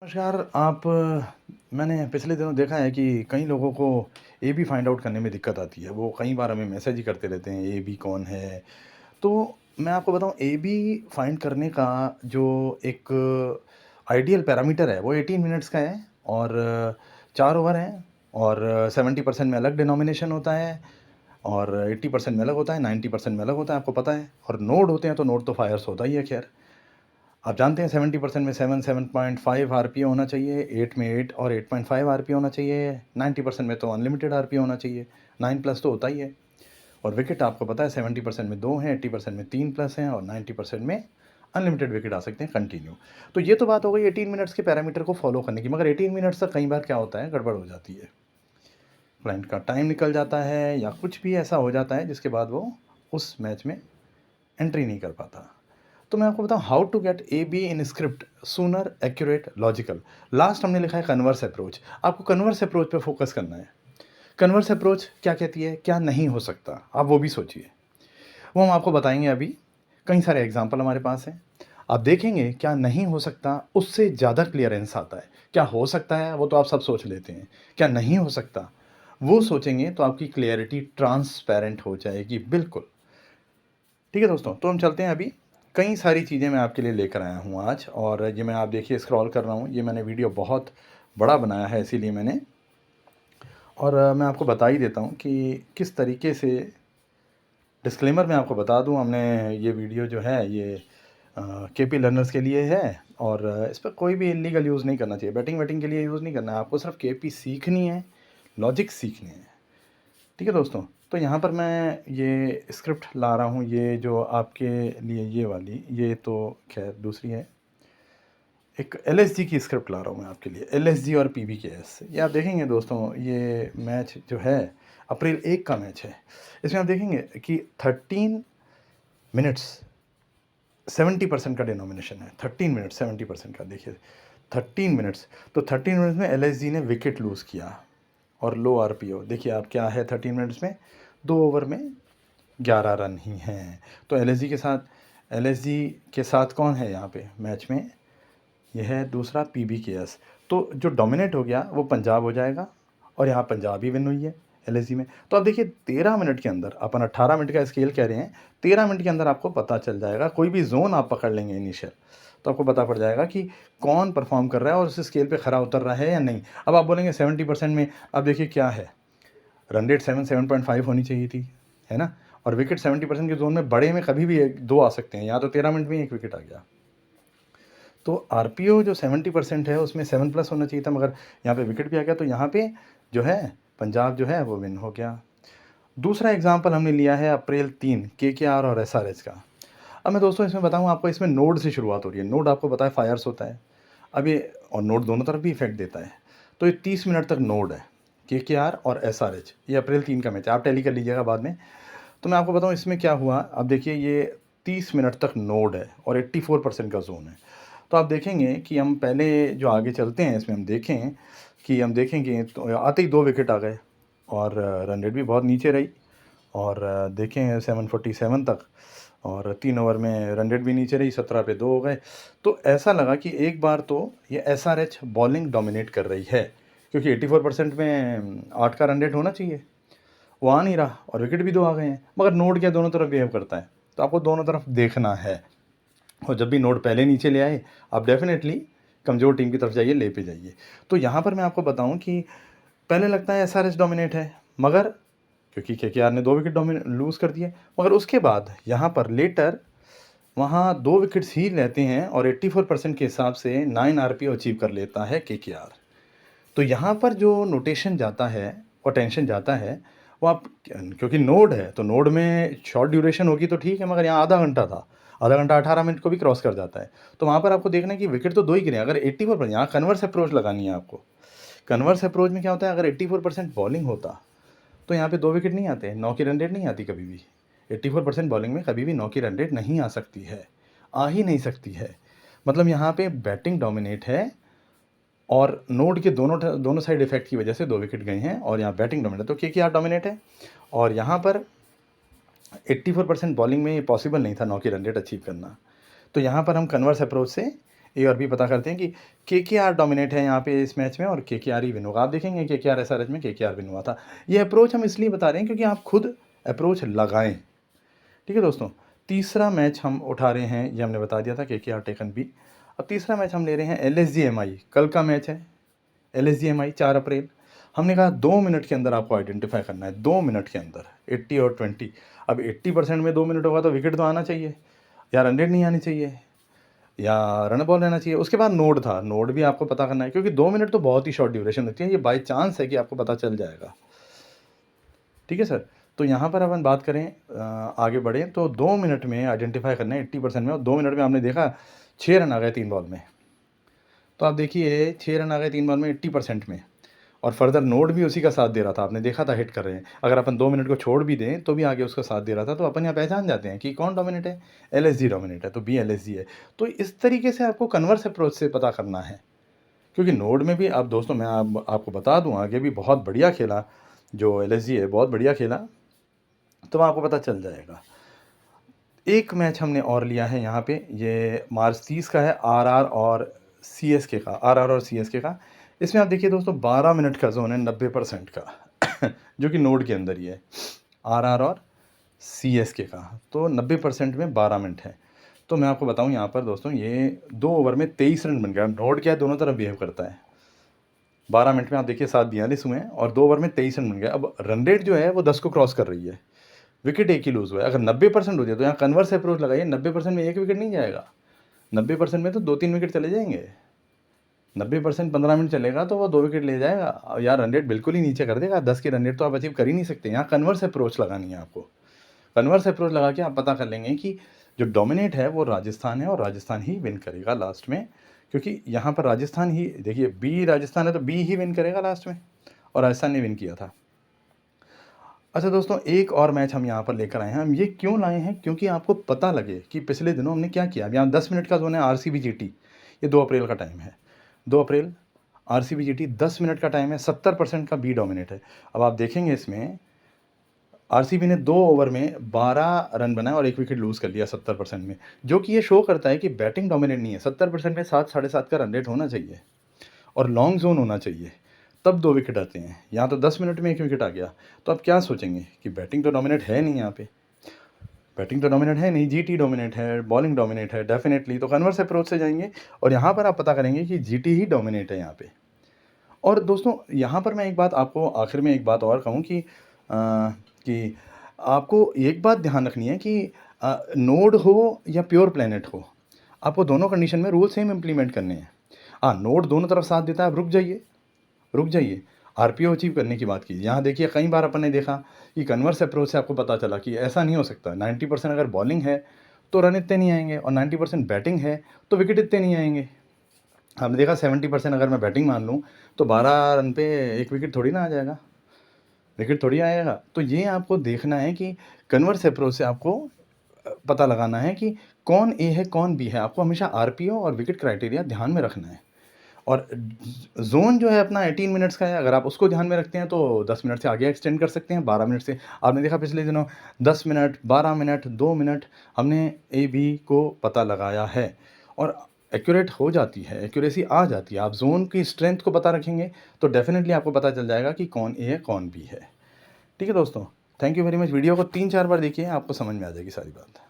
नमस्कार। मैंने पिछले दिनों देखा है कि कई लोगों को एबी फाइंड आउट करने में दिक्कत आती है। वो कई बार हमें मैसेज ही करते रहते हैं, एबी कौन है? तो मैं आपको बताऊँ, एबी फाइंड करने का जो एक आइडियल पैरामीटर है वो 18 मिनट्स का है और 4 ओवर हैं और 70% में अलग डिनोमिनेशन होता है और 80% में अलग होता है, 90% में अलग होता है, आपको पता है। और नोड होते हैं तो नोड तो फायर्स होता ही है खैर। आप जानते हैं 70% में 7.5 आरपीए होना चाहिए, 8 में 8 और 8.5 आरपीए होना चाहिए, 90% में तो अनलिमिटेड आरपीए होना चाहिए, 9 प्लस तो होता ही है। और विकेट आपको पता है 70% में 2 हैं, 80% में 3 प्लस हैं और 90% में अनलिमिटेड विकेट आ सकते हैं कंटिन्यू। तो ये तो बात हो गई 18 मिनट्स के पैरामीटर को फॉलो करने की, मगर 18 मिनट्स तक कई बार क्या होता है, गड़बड़ हो जाती है। क्लाइंट का टाइम निकल जाता है या कुछ भी ऐसा हो जाता है जिसके बाद वो उस मैच में एंट्री नहीं कर पाता। तो मैं आपको बताऊँ, how to get A B in script sooner, accurate, logical. Last हमने लिखा है कन्वर्स अप्रोच। आपको कन्वर्स अप्रोच पे फोकस करना है। कन्वर्स अप्रोच क्या कहती है, क्या नहीं हो सकता, आप वो भी सोचिए। वो हम आपको बताएंगे अभी। कई सारे एग्जाम्पल हमारे पास हैं। आप देखेंगे क्या नहीं हो सकता, उससे ज़्यादा क्लियरेंस आता है। क्या हो सकता है वो तो आप सब सोच लेते हैं, क्या नहीं हो सकता वो सोचेंगे तो आपकी क्लियरिटी ट्रांसपेरेंट हो जाएगी बिल्कुल। ठीक है दोस्तों, तो हम चलते हैं अभी। कई सारी चीज़ें मैं आपके लिए लेकर आया हूँ आज, और ये मैं आप देखिए स्क्रॉल कर रहा हूँ, ये मैंने वीडियो बहुत बड़ा बनाया है इसीलिए मैंने। और मैं आपको बता ही देता हूँ कि किस तरीके से। डिस्क्लेमर मैं आपको बता दूँ, हमने ये वीडियो जो है ये केपी लर्नर्स के लिए है और इस पर कोई भी इलीगल यूज़ नहीं करना चाहिए, बैटिंग वैटिंग के लिए यूज़ नहीं करना है। आपको सिर्फ केपी सीखनी है, लॉजिक सीखनी है। ठीक है दोस्तों, तो यहाँ पर मैं ये स्क्रिप्ट ला रहा हूँ, ये जो आपके लिए ये वाली, ये तो खैर दूसरी है। एक एलएसजी की स्क्रिप्ट ला रहा हूँ मैं आपके लिए, एलएसजी और पीबीकेएस। ये आप देखेंगे दोस्तों, ये मैच जो है अप्रैल 1 का मैच है। इसमें आप देखेंगे कि 13 मिनट्स 70% का डिनोमिनेशन है। 13 मिनट 70% का, देखिए 13 मिनट्स। तो 13 मिनट्स में एलएसजी ने विकेट लूज़ किया और लो आरपीओ देखिए आप क्या है। 13 मिनट्स में 2 ओवर में 11 रन ही हैं। तो एलएसजी के साथ कौन है यहाँ पे मैच में? यह है दूसरा पीबीकेएस। तो जो डोमिनेट हो गया वो पंजाब हो जाएगा और यहाँ पंजाब ही विन हुई है एलएसजी में। तो अब देखिए 13 मिनट के अंदर, अपन 18 मिनट का स्केल कह रहे हैं, 13 मिनट के अंदर आपको पता चल जाएगा। कोई भी जोन आप पकड़ लेंगे इनिशियल, तो आपको पता पड़ जाएगा कि कौन परफॉर्म कर रहा है और उस स्केल पे खरा उतर रहा है या नहीं। अब आप बोलेंगे 70% में, अब देखिए क्या है, रन रेट 7.5 होनी चाहिए थी, है ना। और विकेट 70% के जोन में बड़े में कभी भी एक दो आ सकते हैं, यहाँ तो 13 मिनट में एक विकेट आ गया। तो आरपीओ जो 70% है उसमें 7 प्लस होना चाहिए था, मगर यहाँ पे विकेट भी आ गया, तो यहाँ पे जो है पंजाब जो है वो विन हो गया। दूसरा एग्जाम्पल हमने लिया है अप्रैल 3 केकेआर और एसआरएच का। अब मैं दोस्तों इसमें बताऊँ आपको, इसमें नोड से शुरुआत हो रही है। नोड आपको पता है फायर्स होता है। अब ये और नोड दोनों तरफ भी इफेक्ट देता है। तो ये 30 मिनट तक नोड है, केकेआर और एसआरएच। ये अप्रैल 3 का मैच है, आप टैली कर लीजिएगा बाद में। तो मैं आपको बताऊँ इसमें क्या हुआ। अब देखिए ये 30 मिनट तक नोड है और 84% का जोन है। तो आप देखेंगे कि हम पहले जो आगे चलते हैं इसमें हम देखेंगे तो आते ही 2 विकेट आ गए और रन रेट भी बहुत नीचे रही। और देखें 747 तक, और 3 ओवर में रन रेट भी नीचे रही, 17 पे 2 हो गए। तो ऐसा लगा कि एक बार तो ये एसआरएच बॉलिंग डोमिनेट कर रही है, क्योंकि 84% में 8 का रन रेट होना चाहिए, वो आ नहीं रहा और विकेट भी 2 आ गए हैं। मगर नोड क्या दोनों तरफ बिहेव करता है, तो आपको दोनों तरफ देखना है। और जब भी नोड पहले नीचे ले आए, आप डेफिनेटली कमज़ोर टीम की तरफ जाइए, ले पे जाइए। तो यहाँ पर मैं आपको बताऊँ कि पहले लगता है एसआरएच डोमिनेट है, मगर क्योंकि केकेआर ने 2 विकेट लूज़ कर दिए, मगर उसके बाद यहाँ पर लेटर वहाँ 2 विकेट्स ही लेते हैं और 84% के हिसाब से 9 आरपीओ अचीव कर लेता है केकेआर। तो यहाँ पर जो नोटेशन जाता है और टेंशन जाता है, वो आप, क्योंकि नोड है तो नोड में शॉर्ट ड्यूरेशन होगी तो ठीक है, मगर यहाँ आधा घंटा था, आधा घंटा 18 मिनट को भी क्रॉस कर जाता है। तो वहाँ पर आपको देखना है कि विकेट तो 2 ही गिरे। अगर 84%, यहाँ कन्वर्स अप्रोच लगानी है आपको। कन्वर्स अप्रोच में क्या होता है, अगर 84% बॉलिंग होता तो यहाँ पे 2 विकेट नहीं आते, 9 की रन रेट नहीं आती कभी भी। 84% बॉलिंग में कभी भी 9 की रन रेट नहीं आ सकती है, आ ही नहीं सकती है। मतलब यहाँ पे बैटिंग डोमिनेट है और नोड के दोनों साइड इफेक्ट की वजह से 2 विकेट गए हैं और यहाँ बैटिंग डोमिनेट है, तो केकेआर डोमिनेट है। और यहाँ पर 84% बॉलिंग में ये पॉसिबल नहीं था 9 की रन रेट अचीव करना। तो यहाँ पर हम कन्वर्स अप्रोच से ए और बी पता करते हैं कि केकेआर डोमिनेट है यहाँ पे इस मैच में और केकेआर ही विन होगा। आप देखेंगे केकेआर एसआरएच में केकेआर विन हुआ था। ये अप्रोच हम इसलिए बता रहे हैं क्योंकि आप खुद अप्रोच लगाएं। ठीक है दोस्तों, तीसरा मैच हम उठा रहे हैं, ये हमने बता दिया था केकेआर टेकन बी। अब तीसरा मैच हम ले रहे हैं एलएसजी एमआई, कल का मैच है एलएसजी एमआई 4 अप्रैल। हमने कहा 2 मिनट के अंदर आपको आइडेंटिफाई करना है, 2 मिनट के अंदर 80 और 20। अब 80% में 2 मिनट होगा तो विकेट तो आना चाहिए या रन रेट नहीं आनी चाहिए या रन बॉल रहना चाहिए। उसके बाद नोड था, नोड भी आपको पता करना है क्योंकि 2 मिनट तो बहुत ही शॉर्ट ड्यूरेशन होती है, ये बाई चांस है कि आपको पता चल जाएगा। ठीक है सर, तो यहाँ पर अपन बात करें आगे बढ़ें तो 2 मिनट में आइडेंटिफाई करना है 80% में, और 2 मिनट में आपने देखा 6 रन आ गए 3 बॉल में। तो आप देखिए 6 रन आ गए 3 बॉल में 80% में, और फर्दर नोड भी उसी का साथ दे रहा था, आपने देखा था हिट कर रहे हैं। अगर अपन 2 मिनट को छोड़ भी दें तो भी आगे उसका साथ दे रहा था, तो अपन यहाँ पहचान जाते हैं कि कौन डोमिनेट है, एलएसजी डोमिनेट है, तो बी एलएसजी है। तो इस तरीके से आपको कन्वर्स अप्रोच से पता करना है, क्योंकि नोड में भी अब दोस्तों मैं आपको बता दूँ आगे भी बहुत बढ़िया खेला जो एलएसजी है, बहुत बढ़िया खेला, तो आपको पता चल जाएगा। एक मैच हमने और लिया है यहाँ पे, ये मार्च 30 का है, आरआर और सीएसके का, आरआर और सीएसके का। इसमें आप देखिए दोस्तों 12 मिनट का जोन है 90% का जो कि नोड के अंदर ही है, आरआर और सीएसके का। तो 90% में 12 मिनट है। तो मैं आपको बताऊं यहाँ पर दोस्तों, ये 2 ओवर में 23 रन बन गया। नोड क्या है, दोनों तरफ बिहेव करता है। 12 मिनट में आप देखिए 742 हुए हैं और 2 ओवर में 23 रन बन गया। अब रन रेट जो है वो 10 को क्रॉस कर रही है, विकेट एक ही लूज़ हुआ है। अगर 90% हो जाए तो यहाँ कन्वर्स अप्रोच लगाइए, 90% में एक विकेट नहीं जाएगा, 90% में तो 2-3 विकेट चले जाएंगे। 90% 15 मिनट चलेगा तो वो 2 विकेट ले जाएगा यार, रन रेट बिल्कुल ही नीचे कर देगा। 10 की रन रेट तो आप अचीव कर ही नहीं सकते। यहाँ कन्वर्स अप्रोच लगानी है आपको। कन्वर्स अप्रोच लगा के आप पता कर लेंगे कि जो डोमिनेट है वो राजस्थान है और राजस्थान ही विन करेगा लास्ट में, क्योंकि यहाँ पर राजस्थान ही, देखिए बी राजस्थान है तो बी ही विन करेगा लास्ट में, और राजस्थान ने विन किया था। अच्छा दोस्तों, एक और मैच हम यहाँ पर लेकर आए हैं। हम ये क्यों लाए हैं, क्योंकि आपको पता लगे कि पिछले दिनों हमने क्या किया। अब यहाँ 10 मिनट का जोन है आरसीबी जीटी, ये 2 अप्रैल का टाइम है, 2 अप्रैल आरसीबी जीटी 10 मिनट का टाइम है, 70% का बी डोमिनेट है। अब आप देखेंगे इसमें आरसीबी ने 2 ओवर में 12 रन बनाए और 1 विकेट लूज़ कर लिया 70% में, जो कि ये शो करता है कि बैटिंग डोमिनेट नहीं है। 70% में 7 साढ़े 7 का रन रेट होना चाहिए और लॉन्ग जोन होना चाहिए, तब 2 विकेट आते हैं। यहाँ तो 10 मिनट में 1 विकेट आ गया। तो आप क्या सोचेंगे कि बैटिंग तो डोमिनेट है नहीं, यहाँ पे बैटिंग तो डोमिनेट है नहीं, जीटी डोमिनेट है, बॉलिंग डोमिनेट है डेफिनेटली। तो कन्वर्स अप्रोच से जाएंगे और यहाँ पर आप पता करेंगे कि जीटी ही डोमिनेट है यहाँ पे। और दोस्तों यहाँ पर मैं एक बात आपको आखिर में एक बात और कहूँ कि आपको एक बात ध्यान रखनी है कि नोड हो या प्योर प्लैनेट हो, आपको दोनों कंडीशन में रूल सेम इम्प्लीमेंट करने हैं। हाँ, नोड दोनों तरफ साथ देता है, आप रुक जाइए। आरपीओ अचीव करने की बात की। यहाँ देखिए कई बार अपन ने देखा कि कन्वर्स अप्रोच से आपको पता चला कि ऐसा नहीं हो सकता। 90% अगर बॉलिंग है तो रन इतने नहीं आएंगे, और 90% बैटिंग है तो विकेट इतने नहीं आएंगे। हमने देखा 70% अगर मैं बैटिंग मान लूँ तो 12 रन पे 1 विकेट थोड़ी ना आ जाएगा, विकेट थोड़ी आएगा। तो ये आपको देखना है कि कन्वर्स अप्रोच से आपको पता लगाना है कि कौन ए है कौन बी है। आपको हमेशा आरपीओ और विकेट क्राइटेरिया ध्यान में रखना है। और जोन जो है अपना 18 मिनट्स का है, अगर आप उसको ध्यान में रखते हैं तो 10 मिनट से आगे एक्सटेंड कर सकते हैं, 12 मिनट से। आपने देखा पिछले दिनों 10 मिनट, 12 मिनट, 2 मिनट हमने ए बी को पता लगाया है और एक्यूरेट हो जाती है, एक्यूरेसी आ जाती है। आप जोन की स्ट्रेंथ को पता रखेंगे तो डेफिनेटली आपको पता चल जाएगा कि कौन ए है कौन बी है। ठीक है दोस्तों, thank you very much. Video को 3-4 बार देखिए, आपको समझ में आ जाएगी सारी बात।